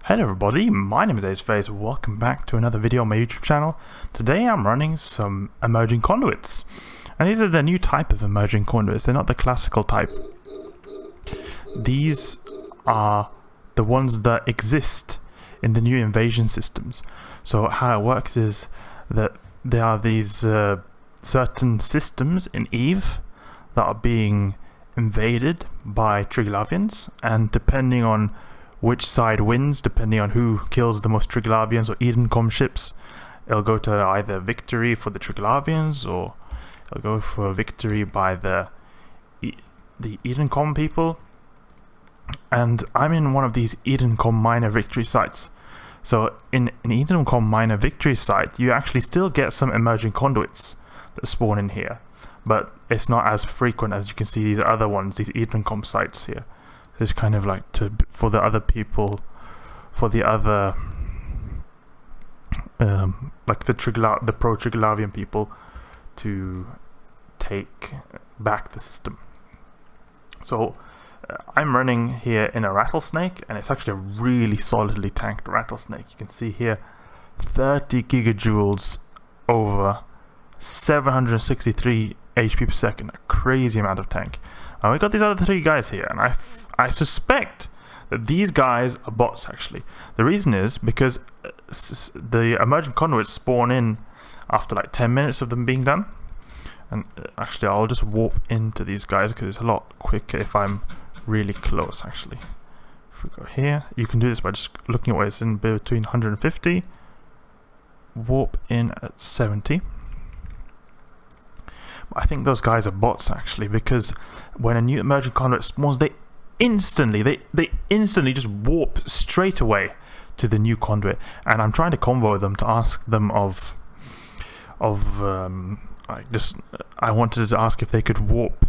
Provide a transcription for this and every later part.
Hello everybody, my name is Aceface. Welcome back to another video on my YouTube channel. Today I'm running some emerging conduits. And these are the new type of emerging conduits. They're not the classical type. These are the ones that exist in the new invasion systems. So how it works is that there are these certain systems in EVE that are being invaded by Triglavians, and depending on which side wins, depending on who kills the most Triglavians or Edencom ships, it'll go to either victory for the Triglavians or it'll go for a victory by the Edencom people. And I'm in one of these Edencom minor victory sites. So in an Edencom minor victory site, you actually still get some emerging conduits that spawn in here, but it's not as frequent as you can see these other ones, these Edencom sites here. So it's kind of like for the other people, for the other like the pro Triglavian people to take back the system. So I'm running here in a Rattlesnake, and it's actually a really solidly tanked Rattlesnake. You can see here 30 gigajoules over 763 HP per second, a crazy amount of tank. And we got these other three guys here, and I suspect that these guys are bots actually. The reason is because the emergent conduits spawn in after like 10 minutes of them being done. And actually I'll just warp into these guys because it's a lot quicker if I'm really close actually. If we go here, you can do this by just looking at where it's in between 150, warp in at 70. I think those guys are bots actually, because when a new emergent conduit spawns, they instantly just warp straight away to the new conduit. And I'm trying to convo them to ask them I wanted to ask if they could warp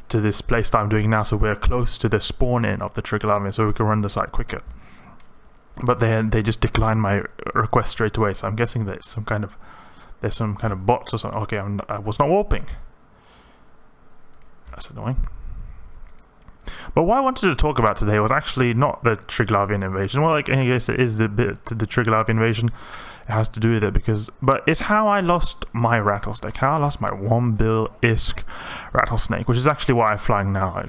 to this place that I'm doing now, so we're close to the spawn in of the Triglavian, so we can run the site quicker. But they just declined my request straight away, so I'm guessing that there's some kind of bots or something. Okay, I was not warping. That's annoying. But what I wanted to talk about today was actually not the Triglavian invasion. Well, like, I guess it is the bit to the Triglavian invasion. It has to do with it but it's how I lost my Rattlesnake. How I lost my 1 bill-isk Rattlesnake, which is actually why I'm flying now.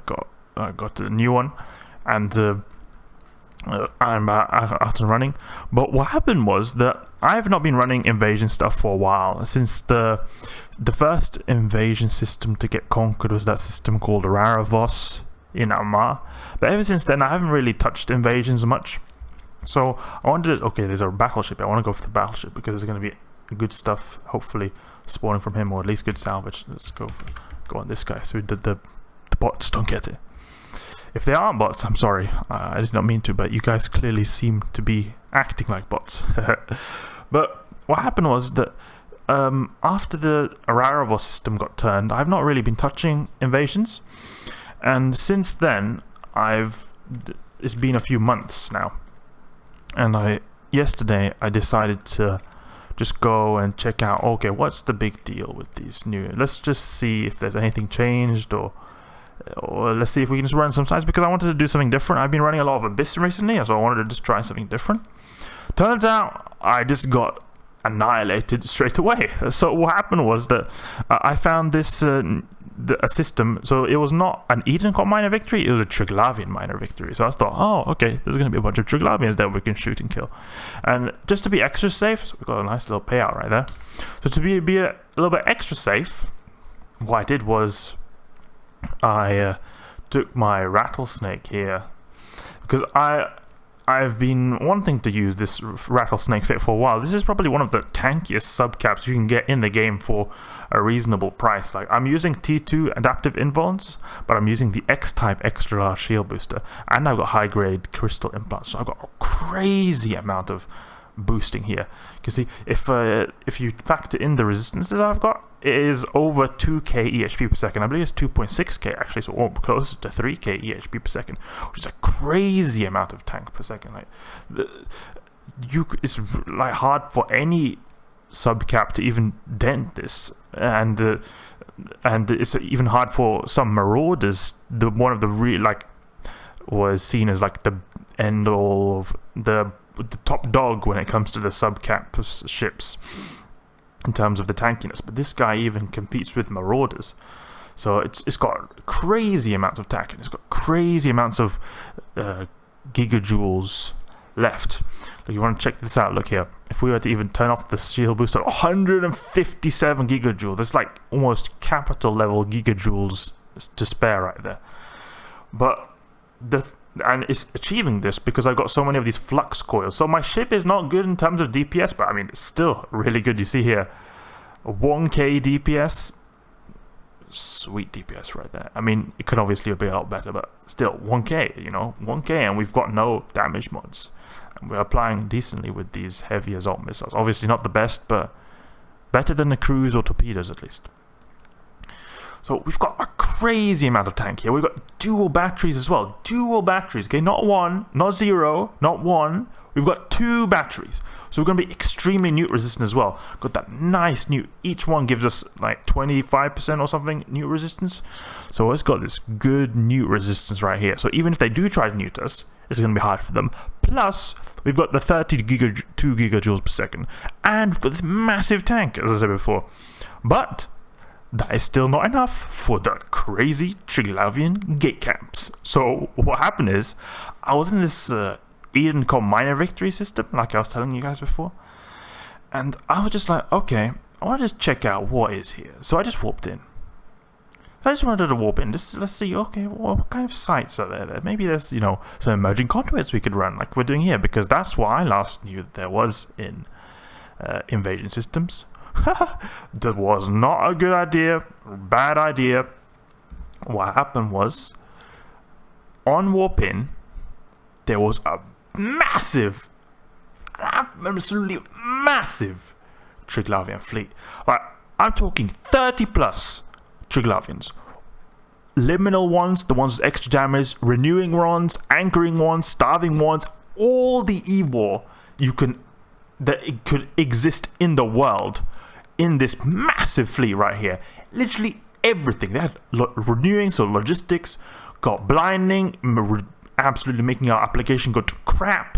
I got a new one, and I'm out and running. But what happened was that I've not been running invasion stuff for a while. Since the first invasion system to get conquered was that system called Raravos in Amar. But ever since then I haven't really touched invasions much. So I wanted to, okay, there's a battleship. I want to go for the battleship because there's going to be good stuff hopefully spawning from him, or at least good salvage. Let's go on this guy so the bots don't get it. If they aren't bots, I'm sorry, I did not mean to, but you guys clearly seem to be acting like bots. But what happened was that after the Araravos system got turned, I've not really been touching invasions. And since then, it's been a few months now. And yesterday I decided to just go and check out, okay, what's the big deal with these new... Let's just see if there's anything changed, or let's see if we can just run some sites, because I wanted to do something different. I've been running a lot of Abyss recently, so I wanted to just try something different. Turns out I just got annihilated straight away. So what happened was that I found this a system. So it was not an Edencom minor victory, it was a Triglavian minor victory. So I thought, oh, okay, there's going to be a bunch of Triglavians that we can shoot and kill. And just to be extra safe, so we got a nice little payout right there. So to be a little bit extra safe, what I did was I took my Rattlesnake here, because I've been wanting to use this Rattlesnake fit for a while. This is probably one of the tankiest subcaps you can get in the game for a reasonable price. Like, I'm using T2 adaptive invulns, but I'm using the X-type extra large shield booster, and I've got high grade crystal implants, so I've got a crazy amount of boosting here. You can see if you factor in the resistances I've got, it is over 2k EHP per second. I believe it's 2.6k actually, so closer to 3k EHP per second, which is a crazy amount of tank per second. Like, it's like hard for any subcap to even dent this, and it's even hard for some marauders. One of the was seen as like the end all of the top dog when it comes to the sub-cap ships in terms of the tankiness. But this guy even competes with Marauders. So it's got crazy amounts of tank, and it's got crazy amounts of gigajoules left. Look, you want to check this out. Look here. If we were to even turn off the shield booster, 157 gigajoules. That's like almost capital level gigajoules to spare right there. But and it's achieving this because I've got so many of these flux coils. So my ship is not good in terms of DPS, but I mean, it's still really good. You see here, 1k DPS. Sweet DPS right there. I mean, it could obviously be a lot better, but still 1k, you know, 1k, and we've got no damage mods, and we're applying decently with these heavy assault missiles. Obviously not the best, but better than the cruise or torpedoes at least. So we've got a crazy amount of tank here. We've got dual batteries as well. Dual batteries, okay, not one, not zero, not one. We've got 2 batteries. So we're going to be extremely newt resistant as well. Got that nice newt. Each one gives us like 25% or something newt resistance. So it's got this good newt resistance right here. So even if they do try to newt us, it's going to be hard for them. Plus, we've got the 2 gigajoules per second. And we've got this massive tank, as I said before. But that is still not enough for the crazy Triglavian gate camps. So what happened is, I was in this Eden called minor victory system, like I was telling you guys before, and I was just like, okay, I want to just check out what is here. So I just warped in. I just wanted to warp in. Let's see, okay, what kind of sites are there? Maybe there's, you know, some emerging conduits we could run, like we're doing here, because that's what I last knew that there was in invasion systems. That was not a good idea, bad idea. What happened was, on warp in, there was a massive, absolutely massive Triglavian fleet. Like, I'm talking 30 plus Triglavians. Liminal ones, the ones with extra damage, renewing ones, anchoring ones, starving ones, all the E-war that it could exist in the world in this massive fleet right here. Literally everything. They had renewing, so logistics, got blinding, absolutely making our application go to crap.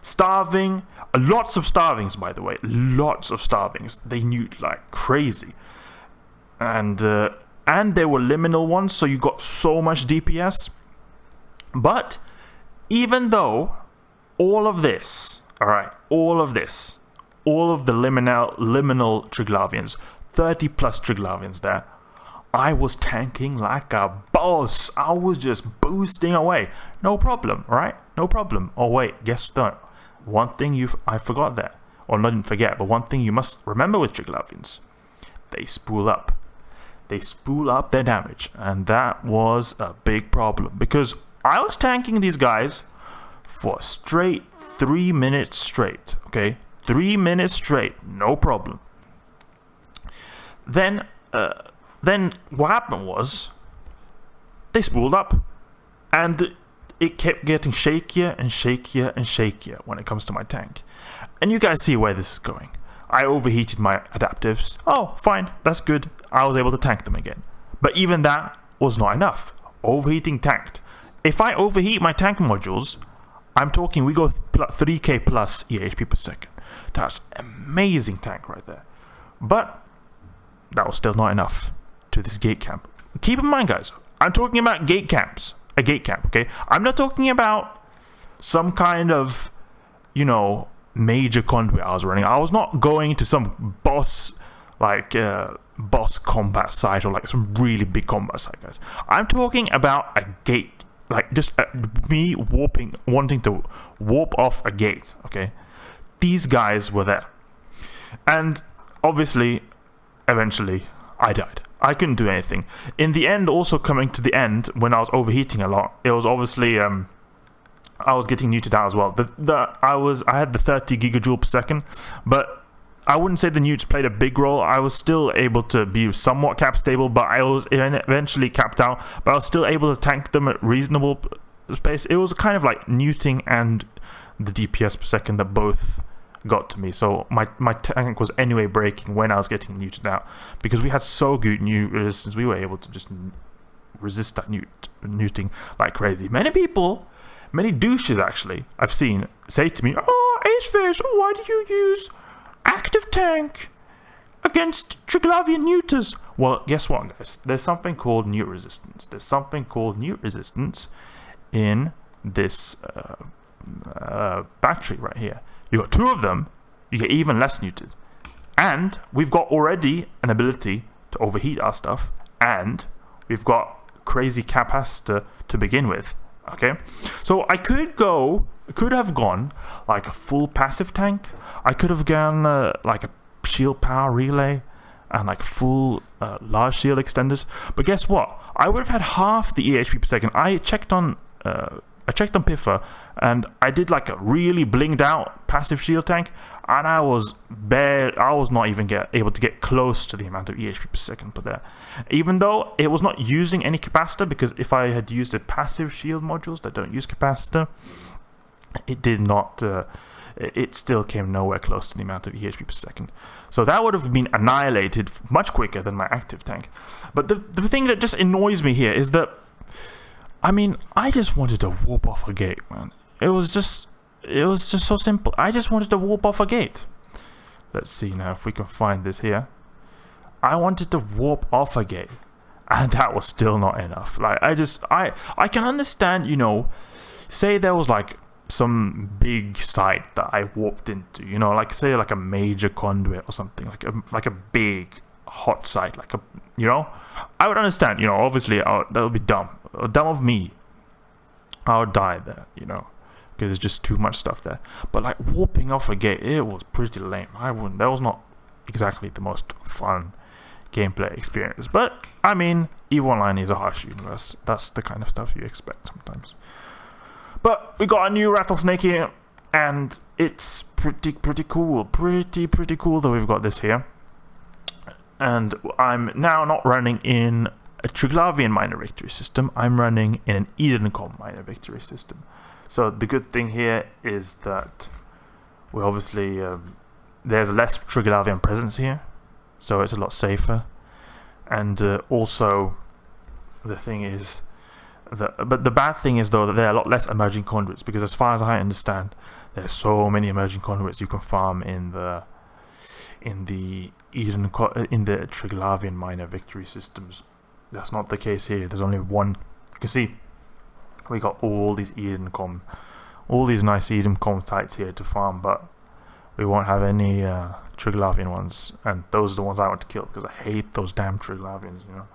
Starving, lots of starvings, by the way, lots of starvings. They nuked like crazy, and there were liminal ones, so you got so much DPS. But even though all of this, all right, all of the liminal Triglavians, 30 plus Triglavians there, I was tanking like a boss. I was just boosting away. No problem, right? No problem. Oh wait, guess what? One thing I forgot there. Or not didn't forget, but one thing you must remember with Triglavians. They spool up. They spool up their damage. And that was a big problem. Because I was tanking these guys for straight 3 minutes straight. Okay? 3 minutes straight. No problem. Then what happened was, they spooled up, and it kept getting shakier and shakier and shakier when it comes to my tank. And you guys see where this is going. I overheated my adaptives. Oh, fine, that's good. I was able to tank them again. But even that was not enough. Overheating tanked. If I overheat my tank modules, I'm talking we go 3k plus EHP per second. That's amazing tank right there. But that was still not enough to this gate camp. Keep in mind, guys, I'm talking about gate camps. A gate camp, okay? I'm not talking about some kind of, you know, major conduit I was running. I was not going to some boss combat site or like some really big combat site, guys. I'm talking about a gate, like just me wanting to warp off a gate, okay? These guys were there. And obviously, eventually, I died. I couldn't do anything. In the end, also coming to the end, when I was overheating a lot, it was obviously I was getting neutered out as well. I had the 30 gigajoule per second, but I wouldn't say the newts played a big role. I was still able to be somewhat cap stable, but I was eventually capped out. But I was still able to tank them at reasonable space. It was kind of like neuting and the DPS per second that both got to me. So my tank was anyway breaking when I was getting neuted out, because we had so good newt resistance. We were able to just resist that neuting like crazy. Many people many douches actually I've seen say to me, "Oh, Aceface, why do you use active tank against Triglavian neuters?" Well, guess what, guys? There's something called neut resistance. There's something called neut resistance in this battery right here. You got 2 of them, you get even less neutered. And we've got already an ability to overheat our stuff, and we've got crazy capacitor to begin with. Okay, so I could have gone like a full passive tank. I could have gone like a shield power relay and like full large shield extenders. But guess what? I would have had half the EHP per second. I checked on Piffer, and I did like a really blinged out passive shield tank, and I was not even able to get close to the amount of EHP per second put there, even though it was not using any capacitor, because if I had used the passive shield modules that don't use capacitor, it did not it still came nowhere close to the amount of EHP per second. So that would have been annihilated much quicker than my active tank. But the thing that just annoys me here is that, I mean, I just wanted to warp off a gate, man. It was just so simple. I just wanted to warp off a gate. Let's see now if we can find this here. I wanted to warp off a gate, and that was still not enough. Like, I can understand, you know, say there was like some big site that I warped into, you know, like say like a major conduit or something, like a big hot site, like a, you know, I would understand, you know, obviously that would be dumb of me. I would die there, you know, because there's just too much stuff there. But like warping off a gate, it was pretty lame. That was not exactly the most fun gameplay experience. But I mean, EVE Online is a harsh universe. That's the kind of stuff you expect sometimes. But we got a new Rattlesnake here, and it's pretty cool. Pretty cool that we've got this here. And I'm now not running in a Triglavian minor victory system. I'm running in an Edencom minor victory system. So the good thing here is that we obviously there's less Triglavian presence here, so it's a lot safer. And also the thing is but the bad thing is though that there are a lot less emerging conduits, because as far as I understand, there's so many emerging conduits you can farm in the Triglavian minor victory systems. That's not the case here. There's only one. You can see we got all these nice Edencom sites here to farm, but we won't have any Triglavian ones, and those are the ones I want to kill because I hate those damn Triglavians, you know.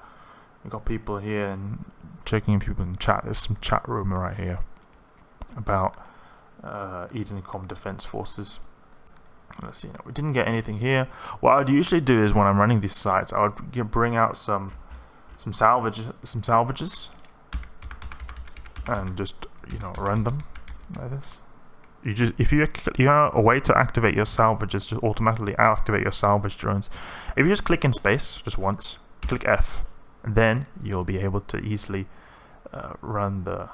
We got people here and checking people in chat. There's some chat rumor right here about Edencom defense forces. Let's see. We didn't get anything here. What I'd usually do is when I'm running these sites, I would bring out some salvages, and just, you know, run them like this. If you have a way to activate your salvages, just automatically activate your salvage drones. If you just click in space just once, click F, and then you'll be able to easily run the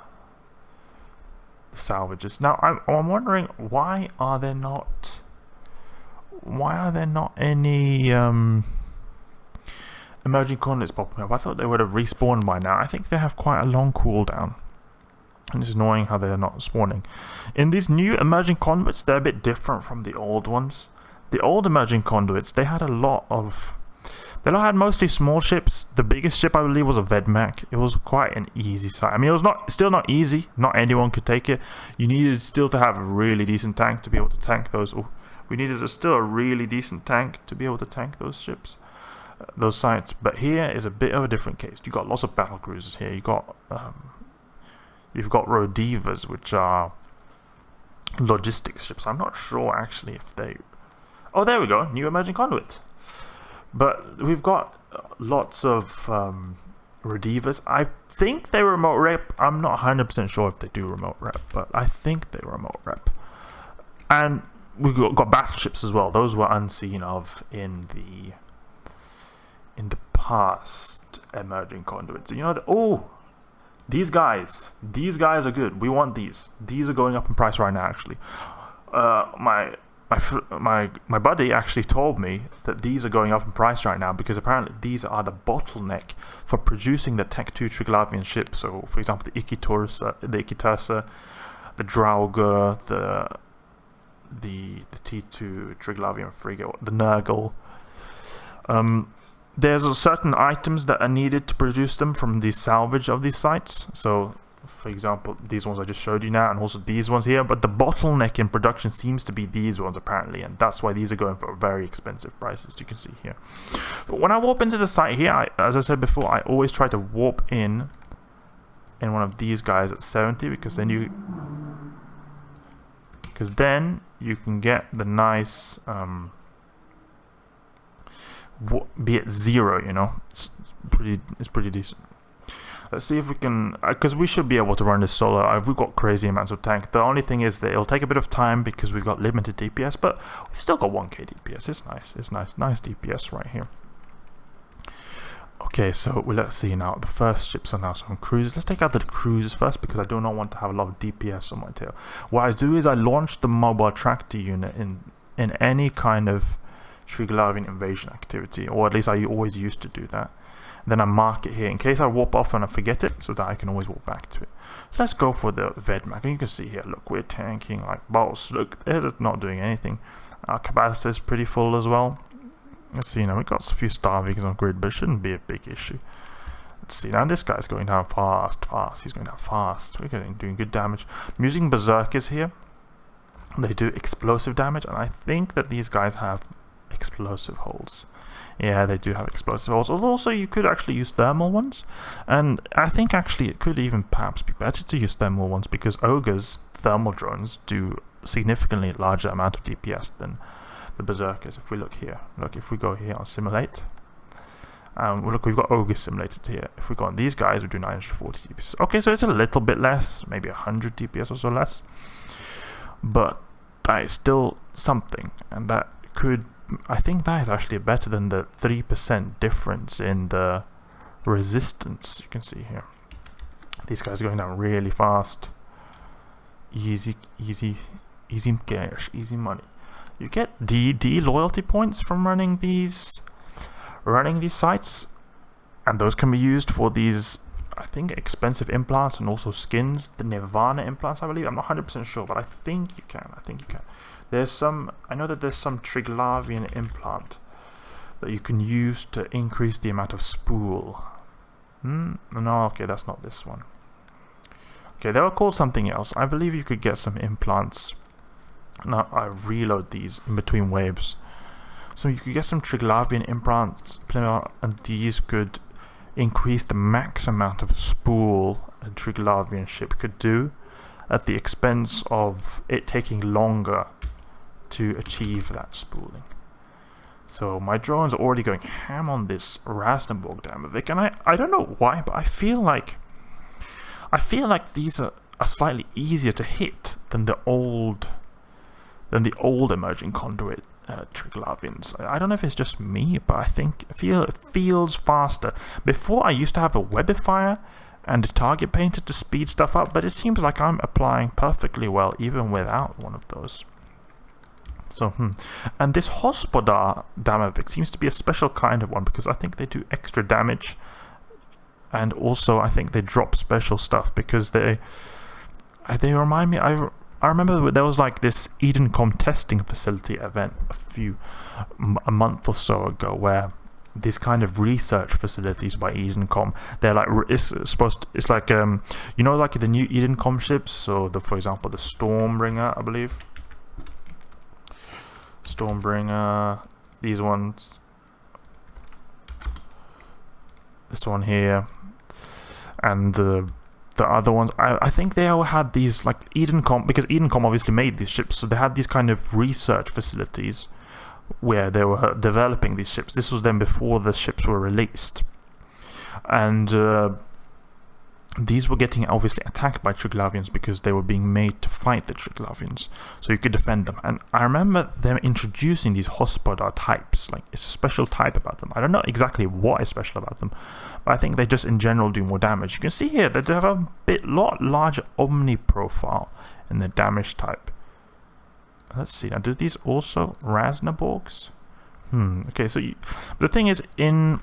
salvages. Now I'm wondering, why are there not any emerging conduits popping up? I thought they would have respawned by now. I think they have quite a long cooldown, and it's annoying how they're not spawning. In these new emerging conduits, they're a bit different from the old ones. The old emerging conduits, they had mostly small ships. The biggest ship, I believe, was a Vedmak. It was quite an easy site. I mean, it was still not easy. Not anyone could take it. You needed still to have a really decent tank to be able to tank those. We needed still a really decent tank to be able to tank those ships, those sites. But here is a bit of a different case. You got lots of battlecruisers here. You've got Rodivas, which are logistics ships. I'm not sure actually if they. Oh, there we go. New emerging conduit. But we've got lots of Rodivas. I think they remote rep. I'm not 100% sure if they do remote rep, but I think they remote rep. And we've got battleships as well. Those were unseen of in the past emerging conduits. You know, these guys are good. We want these. These are going up in price right now. Actually, my buddy actually told me that these are going up in price right now because apparently these are the bottleneck for producing the Tech 2 Triglavian ships. So, for example, the Ikitursa, the Draugr, the T2 Triglavian frigate, the Nurgle. There's certain items that are needed to produce them from the salvage of these sites. So, for example, these ones I just showed you now, and also these ones here. But the bottleneck in production seems to be these ones, apparently, and that's why these are going for very expensive prices, you can see here. But when I warp into the site here, as I said before, I always try to warp in one of these guys at 70, because then you can get the nice be at 0, you know. It's pretty decent. Let's see if we can, because we should be able to run this solo. We've got crazy amounts of tank. The only thing is that it'll take a bit of time because we've got limited DPS, but we've still got 1k DPS. It's nice DPS right here. Okay, so let's see now. The first ships are now some cruisers. Let's take out the cruisers first, because I do not want to have a lot of DPS on my tail. What I do is I launch the mobile tractor unit in any kind of Triglavian invasion activity, or at least I always used to do that. Then I mark it here in case I warp off and I forget it, so that I can always warp back to it. So let's go for the Vedmak, and you can see here, look, we're tanking like balls. Look, they're not doing anything. Our Capacitor is pretty full as well. Let's see, now we've got a few Star Vikings on grid, but it shouldn't be a big issue. Let's see, now this guy's going down fast. He's going down fast. We're doing good damage. I'm using Berserkers here. They do explosive damage, and I think that these guys have explosive holes. Yeah, they do have explosive holes. Although also you could actually use thermal ones, and I think actually it could even perhaps be better to use thermal ones, because Ogre's thermal drones do significantly larger amount of DPS than the Berserkers. If we look here, if we go here on simulate, look, we've got Ogre simulated here. If we go on these guys, we do 940 DPS. Okay, so it's a little bit less, maybe 100 DPS or so less, but that is still something, and that could, I think that is actually better than the 3% difference in the resistance. You can see here, these guys are going down really fast. Easy cash, easy money. You get DD loyalty points from running these sites, and those can be used for these, I think, expensive implants and also skins. The Nirvana implants, I believe. I'm not 100% sure, but I think you can. There's some, I know that there's some Triglavian implant that you can use to increase the amount of spool. No, okay, that's not this one. Okay, they were called something else. I believe you could get some implants. Now I reload these in between waves. So you could get some Triglavian implants, and these could increase the max amount of spool a Triglavian ship could do, at the expense of it taking longer to achieve that spooling. So my drones are already going ham on this Rasnabog Damavik, and I don't know why, but I feel like these are slightly easier to hit than the old emerging conduit Triglavians. I don't know if it's just me, but I think it feels faster. Before, I used to have a Webifier and a target painter to speed stuff up, but it seems like I'm applying perfectly well even without one of those. So, and this Hospodar Damavik seems to be a special kind of one, because I think they do extra damage, and also I think they drop special stuff, because they remind me. I remember there was like this Edencom testing facility event a month or so ago, where these kind of research facilities by Edencom, they're like, it's like you know, like the new Edencom ships. So for example, the Stormbringer, I believe. Stormbringer, these ones, this one here, and the other ones, I think they all had these, like Edencom, because Edencom obviously made these ships, so they had these kind of research facilities where they were developing these ships. This was then before the ships were released, and these were getting obviously attacked by Triglavians because they were being made to fight the Triglavians, so you could defend them. And I remember them introducing these Hospodar types, like it's a special type about them. I don't know exactly what is special about them, but I think they just in general do more damage. You can see here that they have a lot larger Omni profile in the damage type. Let's see, now do these also Rasnaborgs? Okay, so the thing is, in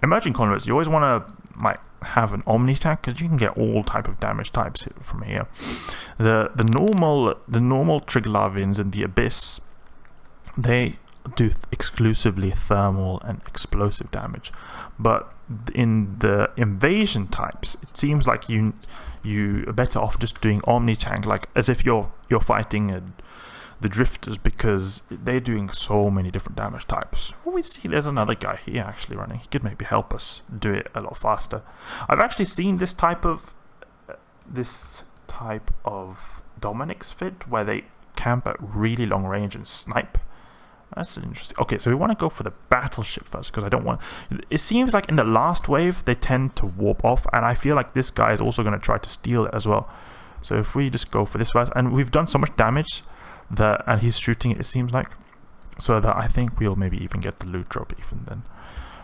emerging conduits, you always want to like have an Omni tank, because you can get all type of damage types from here. The normal Triglavians and the Abyss, they do exclusively thermal and explosive damage, but in the invasion types, it seems like you are better off just doing Omni tank, like as if you're fighting the drifters, because they're doing so many different damage types. Oh, we see there's another guy here actually running. He could maybe help us do it a lot faster. I've actually seen this type of Dominic's fit, where they camp at really long range and snipe. That's interesting. Okay, so we want to go for the battleship first, because I don't want... It seems like in the last wave, they tend to warp off, and I feel like this guy is also going to try to steal it as well. So if we just go for this first, and we've done so much damage, and he's shooting it seems like, so that I think we'll maybe even get the loot drop even then.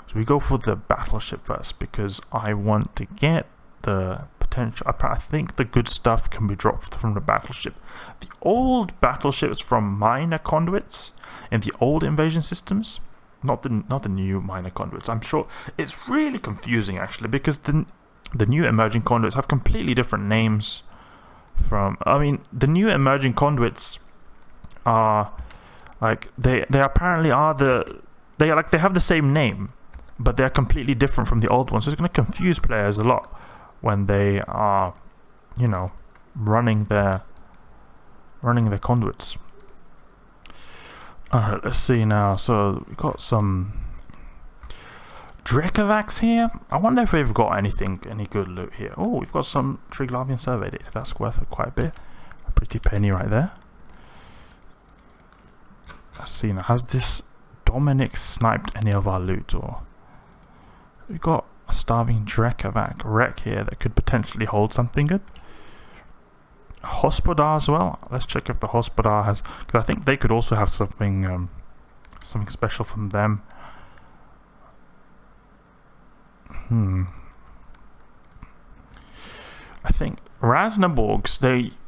So we go for the battleship first, because I want to get the potential... I think the good stuff can be dropped from the battleship. The old battleships from minor conduits in the old invasion systems, not the new minor conduits. I'm sure it's really confusing actually, because the new emerging conduits have completely different names from... I mean, the new emerging conduits are like they apparently are they have the same name, but they're completely different from the old ones. So it's going to confuse players a lot when they are, you know, running their conduits. Alright, let's see now. So we've got some Drekavacs here. I wonder if we've got any good loot here. Oh, we've got some Triglavian survey data. That's worth quite a bit. A pretty penny right there. Let's see now. Has this Dominic sniped any of our loot? Or we've got a starving Drekavac wreck here that could potentially hold something good. Hospodar as well. Let's check if the Hospodar has, because I think they could also have something special from them. I think Rasnaborgs,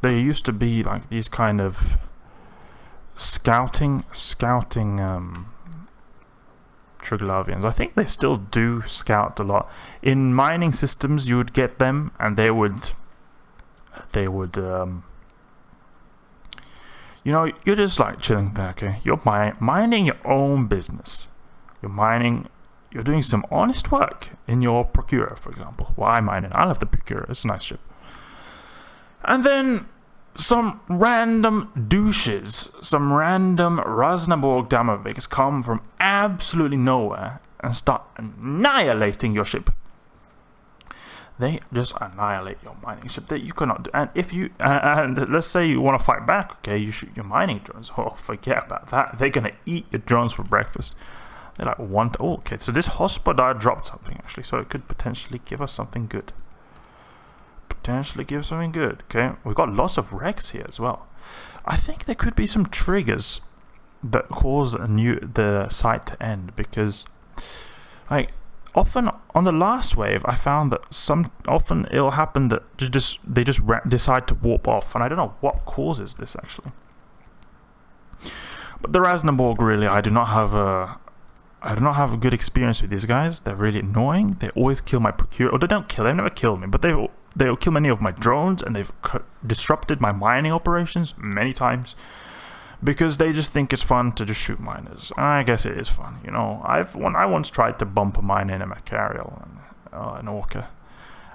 they used to be like these kind of scouting Triglavians. I think they still do scout a lot. In mining systems you would get them, and they would you know, you're just like chilling there, okay? You're minding your own business. You're doing some honest work in your Procurer, for example. Well, I mine it. I love the Procurer. It's a nice ship. And then some random douches, some random Rasnaborg Damoviks come from absolutely nowhere and start annihilating your ship. They just annihilate your mining ship that you cannot do. And if you and let's say you want to fight back, okay, you shoot your mining drones. Oh, forget about that. They're gonna eat your drones for breakfast. They're like oh, okay. So this Hospodar dropped something actually, so it could potentially give us something good. Okay, we've got lots of wrecks here as well. I think there could be some triggers that cause the site to end, because like often on the last wave I found that often it'll happen that they just decide to warp off, and I don't know what causes this actually. But the Rasnaborg, really, I do not have a good experience with these guys. They're really annoying. They always kill my Procurer. Or they never kill me, but they'll kill many of my drones, and they've disrupted my mining operations many times because they just think it's fun to just shoot miners. I guess it is fun, you know. I once tried to bump a miner in a Macarial and an Orca,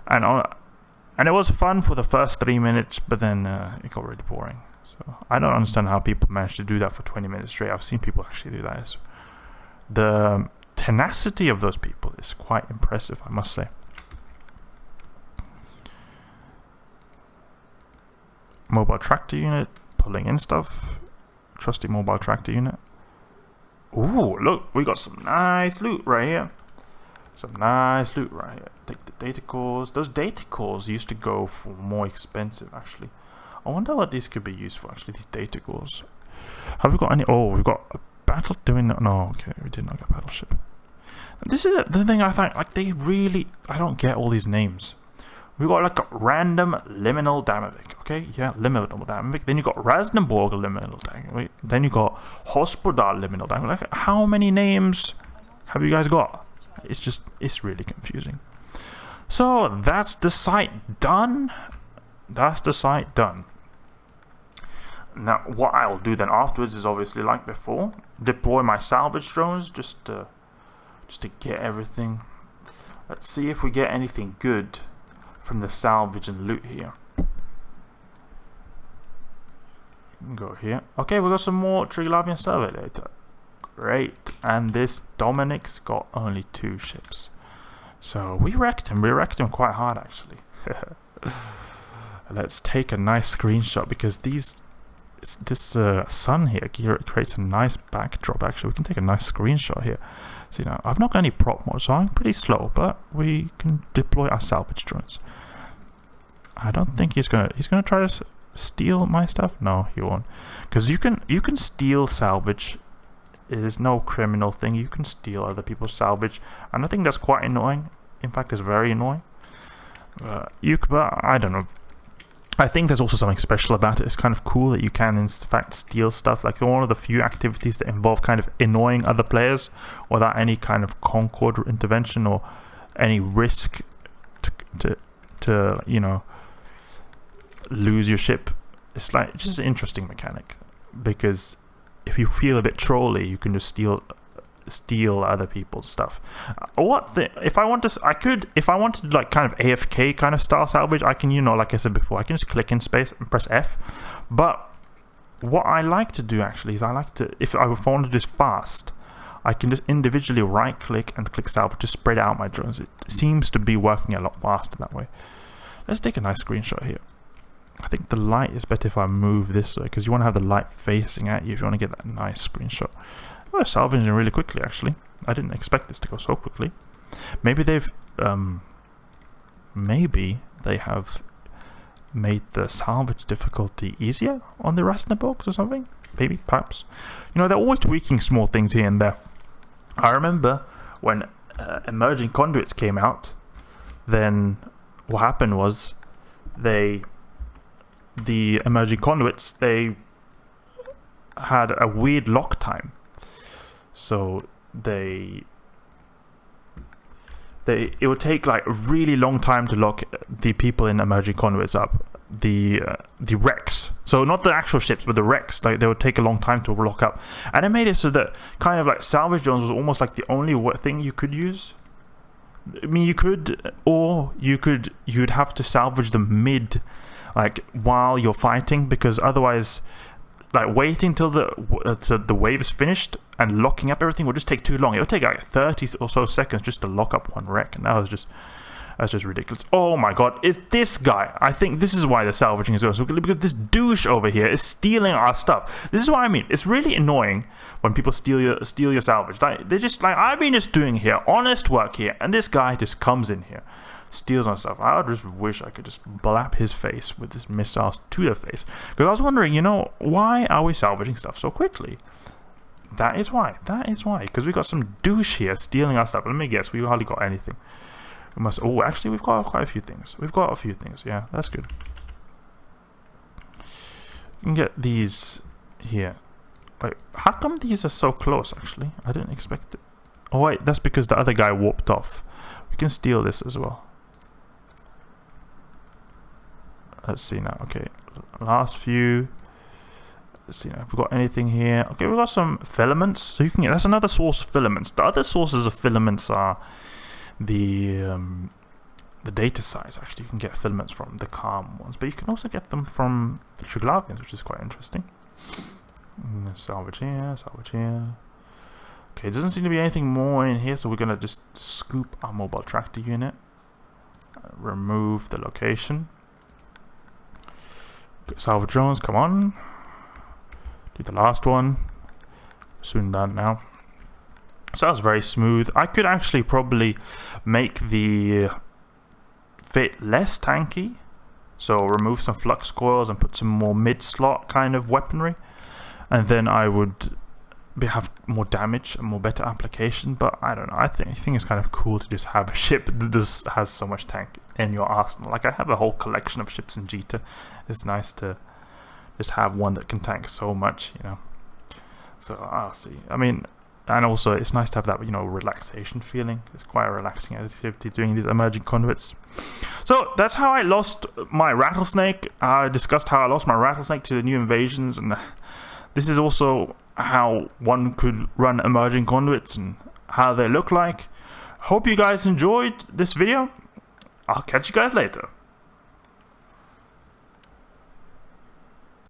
and it was fun for the first 3 minutes, but then it got really boring. So I don't understand how people manage to do that for 20 minutes straight. I've seen people actually do that. The tenacity of those people is quite impressive, I must say. Mobile tractor unit, pulling in stuff. Trusty mobile tractor unit. Ooh, look, we got some nice loot right here. Take the data cores. Those data cores used to go for more expensive, actually. I wonder what these could be used for, actually, these data cores. Have we got any? Oh, we've got a battle doing that. No, okay, we did not get battleship. This is the thing I find, like, I don't get all these names. We got like a random liminal Damovic, okay? Yeah, liminal Damovic. Then you got Rasnaborg liminal Damovic. Then you got Hospodar liminal Damovic. Like, how many names have you guys got? It's really confusing. So that's the site done. That's the site done. Now what I'll do then afterwards is obviously like before, deploy my salvage drones just to get everything. Let's see if we get anything good from the salvage and loot here. Go here. Okay, we got some more Triglavian survey data. Great. And this Dominic's got only 2 ships. So we wrecked him. We wrecked him quite hard actually. Let's take a nice screenshot because this sun here creates a nice backdrop. Actually, we can take a nice screenshot here. So now I've not got any prop mode, so I'm pretty slow, but we can deploy our salvage drones. I don't think he's gonna try to steal my stuff. No, he won't, because you can steal salvage. It is no criminal thing. You can steal other people's salvage, and I think that's quite annoying. In fact, it's very annoying. But I don't know. I think there's also something special about it. It's kind of cool that you can, in fact, steal stuff. Like one of the few activities that involve kind of annoying other players without any kind of concord intervention or any risk to you know, lose your ship. It's like just an interesting mechanic, because if you feel a bit trolly, you can just steal other people's stuff. If I wanted like kind of AFK kind of style salvage, I can, you know, like I said before, I can just click in space and press F. But what I like to do actually is if I want to do this fast, I can just individually right click and click salvage to spread out my drones. It seems to be working a lot faster that way. Let's take a nice screenshot here. I think the light is better if I move this way, because you want to have the light facing at you if you want to get that nice screenshot. We're salvaging really quickly actually. I didn't expect this to go so quickly. Maybe they have made the salvage difficulty easier on the Rattlesnake box or something. Maybe, perhaps. You know, they're always tweaking small things here and there. I remember when emerging conduits came out, then what happened was the emerging conduits, they had a weird lock time. So it would take like a really long time to lock the people in emerging conduits up, the wrecks. So not the actual ships, but the wrecks. Like they would take a long time to lock up, and it made it so that kind of like salvage drones was almost like the only thing you could use. I mean, you'd have to salvage them mid, like while you're fighting, because otherwise, like waiting till the wave is finished and locking up everything would just take too long. It would take like 30 or so seconds just to lock up one wreck, and that's just ridiculous. Oh my god, it's this guy. I think this is why the salvaging is going so quickly, because this douche over here is stealing our stuff. This is what I mean. It's really annoying when people steal your salvage. Like they're just like, I've been just doing here honest work here, and this guy just comes in here, steals my stuff. I just wish I could just blap his face with this missiles to the face. Because I was wondering, you know, why are we salvaging stuff so quickly? That is why. Because we got some douche here stealing our stuff. Let me guess, we hardly got anything. We must. Oh, actually, we've got quite a few things. Yeah, that's good. You can get these here. Wait, how come these are so close? Actually, I didn't expect it. Oh wait, that's because the other guy warped off. We can steal this as well. Let's see now. Okay, last few. Let's see now if we've got anything here. Okay, we've got some filaments. So you can get. That's another source of filaments. The other sources of filaments are the data size. Actually, you can get filaments from the calm ones, but you can also get them from the Triglavians, which is quite interesting. Salvage here, salvage here. Okay, it doesn't seem to be anything more in here, so we're gonna just scoop our mobile tractor unit, remove the location. Salvage drones, come on. Do the last one. Soon done now. So that was very smooth. I could actually probably make the fit less tanky. So remove some flux coils and put some more mid-slot kind of weaponry. And then I would have more damage and more better application. But I don't know. I think it's kind of cool to just have a ship that just has so much tank in your arsenal. Like I have a whole collection of ships in Jita. It's nice to just have one that can tank so much, you know. So I'll see. I mean, And also, it's nice to have that, you know, relaxation feeling. It's quite a relaxing activity doing these emerging conduits. So that's how I lost my Rattlesnake. I discussed how I lost my Rattlesnake to the new invasions, and this is also how one could run emerging conduits and how they look like. Hope you guys enjoyed this video. I'll catch you guys later.